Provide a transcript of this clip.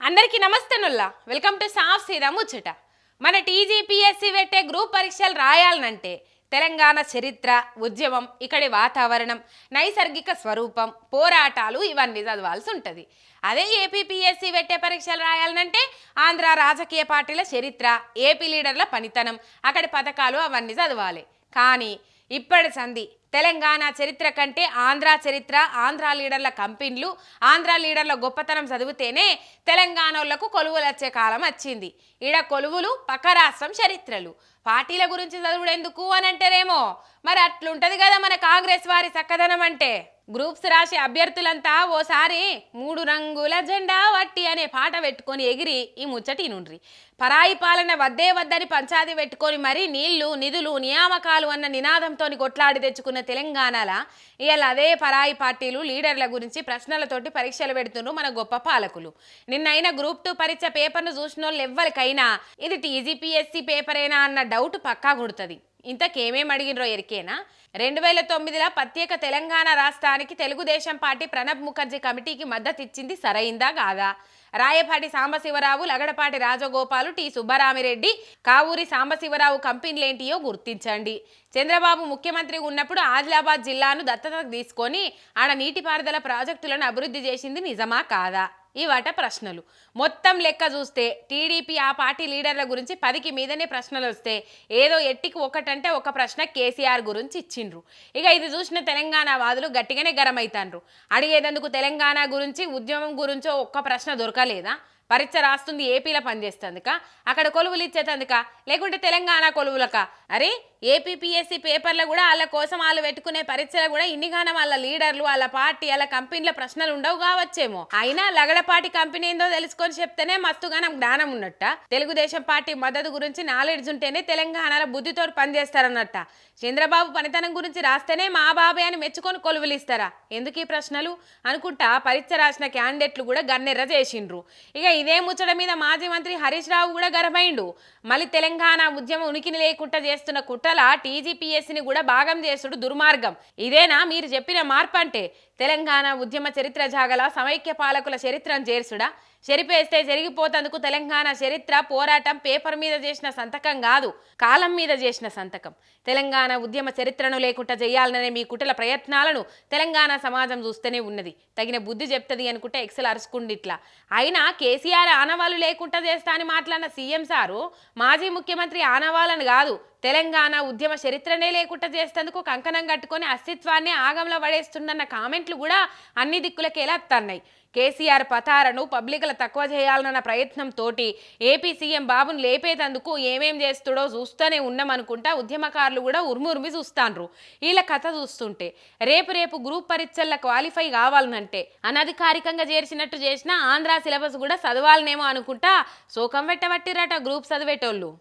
అందరికీ నమస్తేనుల్లా welcome to సాఫ్ సీదా ముచ్చట. మన టీజీపీఎస్సీ పెట్టే గ్రూప్ పరీక్షలు రాయాలనంటే తెలంగాణ చరిత్ర, ఉద్యమం, ఇక్కడి వాతావరణం, నైసర్గిక స్వరూపం, పోరాటాలు ఇవన్నీ చదవాల్సి ఉంటుంది. అదే ఏపీపీఎస్సీ పెట్టే పరీక్షలు రాయాలనంటే ఆంధ్ర రాజకీయ పార్టీల చరిత్ర, ఏపీ లీడర్ల పనితనం, అక్కడి పథకాలు అవన్నీ చదవాలి. కానీ ఇప్పటి సంధి తెలంగాణ చరిత్ర కంటే ఆంధ్ర చరిత్ర, ఆంధ్ర లీడర్ల కంపెనీలు, ఆంధ్ర లీడర్ల గొప్పతనం చదివితేనే తెలంగాణలకు కొలువులు వచ్చే కాలం వచ్చింది. ఈడ కొలువులు పక్క రాష్ట్రం చరిత్రలు, పార్టీల గురించి చదువుడు ఎందుకు అని అంటారేమో. మరి అట్లుంటది కదా మన కాంగ్రెస్ వారి చక్కదనం అంటే. గ్రూప్స్ రాసే అభ్యర్థులంతా ఓసారి 3 రంగుల జెండా వట్టి అనే పాట పెట్టుకొని ఎగిరి ఈ ముచ్చటి నుండ్రి. పరాయి పాలన వద్దే వద్దని పంచాది పెట్టుకొని మరీ నీళ్లు, నిధులు, నియామకాలు అన్న నినాదంతో కొట్లాడి తెచ్చుకున్న తెలంగాణల ఇవాళ అదే పరాయి పార్టీలు లీడర్ల గురించి ప్రశ్నలతోటి పరీక్షలు పెడుతున్నారు మన గొప్ప పాలకులు. నిన్నైనా గ్రూప్ 2 పరీక్ష పేపర్ను చూసిన వాళ్ళు ఎవ్వరికైనా ఇది టీజీపీఎస్సీ పేపరేనా అన్న డౌట్ పక్కా కొడుతుంది. ఇంతకేమేం అడిగినరో ఎరికేనా? 2009లో ప్రత్యేక తెలంగాణ రాష్ట్రానికి తెలుగుదేశం పార్టీ ప్రణబ్ ముఖర్జీ కమిటీకి మద్దతు ఇచ్చింది సరైందా కాదా? రాయపాటి సాంబశివరావు, లగడపాటి రాజగోపాలు, టి సుబ్బరామిరెడ్డి, కావూరి సాంబశివరావు కంపెనీలేంటియో గుర్తించండి. చంద్రబాబు ముఖ్యమంత్రి ఉన్నప్పుడు ఆదిలాబాద్ జిల్లాను దత్తతకు తీసుకొని ఆడ నీటిపారుదల ప్రాజెక్టులను అభివృద్ధి చేసింది నిజమా కాదా? ఇవాట ప్రశ్నలు. మొత్తం లెక్క చూస్తే టీడీపీ ఆ పార్టీ లీడర్ల గురించి 10కి మీదనే ప్రశ్నలు వస్తే ఏదో ఎట్టికి ఒకటంటే ఒక ప్రశ్న కేసీఆర్ గురించి ఇచ్చిండ్రు. ఇక ఇది చూసిన తెలంగాణ వాదులు గట్టిగానే గరమైతాండ్రు. అడిగేదందుకు తెలంగాణ గురించి, ఉద్యమం గురించో ఒక్క ప్రశ్న దొరకలేదా? పరీక్ష రాస్తుంది ఏపీలో పనిచేస్తుందిక, అక్కడ కొలువులు ఇచ్చేతందుక, లేకుంటే తెలంగాణ కొలువులక? అరే ఏపీపీఎస్సీ పేపర్లో కూడా వాళ్ళ కోసం వాళ్ళు పెట్టుకునే పరీక్షలు కూడా ఇన్నిగానం వాళ్ళ లీడర్లు, వాళ్ళ పార్టీ, వాళ్ళ కంపెనీల ప్రశ్నలు ఉండవు కావచ్చేమో. అయినా లగడపాటి కంపెనీ ఏందో తెలుసుకొని చెప్తేనే మస్తుగానం జ్ఞానం ఉన్నట్ట. తెలుగుదేశం పార్టీ మద్దతు గురించి నాలెడ్జ్ ఉంటేనే తెలంగాణలో బుద్ధితో పనిచేస్తారన్నట్ట. చంద్రబాబు పనితనం గురించి రాస్తేనే మా బాబాయ్ అని మెచ్చుకొని కొలువులు ఇస్తారా? ఎందుకు ఈ ప్రశ్నలు అనుకుంటా పరీక్ష రాసిన క్యాండిడేట్లు కూడా గన్నెర్ర చేసిండ్రు. ఇక ఇదే ముచ్చట మీద మాజీ మంత్రి హరీష్ రావు కూడా గర్భమైండు. మళ్ళీ తెలంగాణ ఉద్యమం ఉనికిని లేకుండా చేస్తున్న కుట్రల టీజీపీఎస్సీని కూడా భాగం చేసుడు దుర్మార్గం. ఇదేనా మీరు చెప్పిన మార్పు అంటే? తెలంగాణ ఉద్యమ చరిత్ర జాగల సమైక్య పాలకుల చరిత్రను చేర్చుడా? చెరిపేస్తే జరిగిపోతందుకు తెలంగాణ చరిత్ర పోరాటం పేపర్ మీద చేసిన సంతకం కాదు, కాలం మీద చేసిన సంతకం. తెలంగాణ ఉద్యమ చరిత్రను లేకుండా చేయాలనే మీ కుట్రల ప్రయత్నాలను తెలంగాణ సమాజం చూస్తూనే ఉన్నది. తగిన బుద్ధి చెప్తుంది అనుకుంటే ఎక్సెల్ అరుచుకుండిట్లా. అయినా కేసీఆర్ ఆనవాళ్ళు లేకుండా చేస్తా అని మాట్లాడిన సీఎం సారు మాజీ ముఖ్యమంత్రి ఆనవాళ్ళని కాదు, తెలంగాణ ఉద్యమ చరిత్రనే లేకుండా చేసేందుకు కంకణం కట్టుకొని అస్తిత్వాన్ని ఆగంలో పడేస్తుందన్న కామెంట్లు కూడా అన్ని దిక్కులకి ఎలాత్తన్నాయి. కేసీఆర్ పతారను పబ్లిక్ల తక్కువ చేయాలన్న ప్రయత్నంతో ఏపీ సీఎం బాబును లేపేటందుకు ఏమేం చేస్తుడో చూస్తూనే ఉన్నామనుకుంటా ఉద్యమకారులు కూడా ఉర్ముర్మి చూస్తాండ్రు. వీళ్ళ కథ చూస్తుంటే రేపు గ్రూప్ పరీక్షల్లో క్వాలిఫై కావాలనంటే అనధికారికంగా చేర్చినట్టు చేసిన ఆంధ్ర సిలబస్ కూడా చదవాలనేమో అనుకుంటా శోకం పెట్టబట్టిరట గ్రూప్ చదివేటోళ్ళు.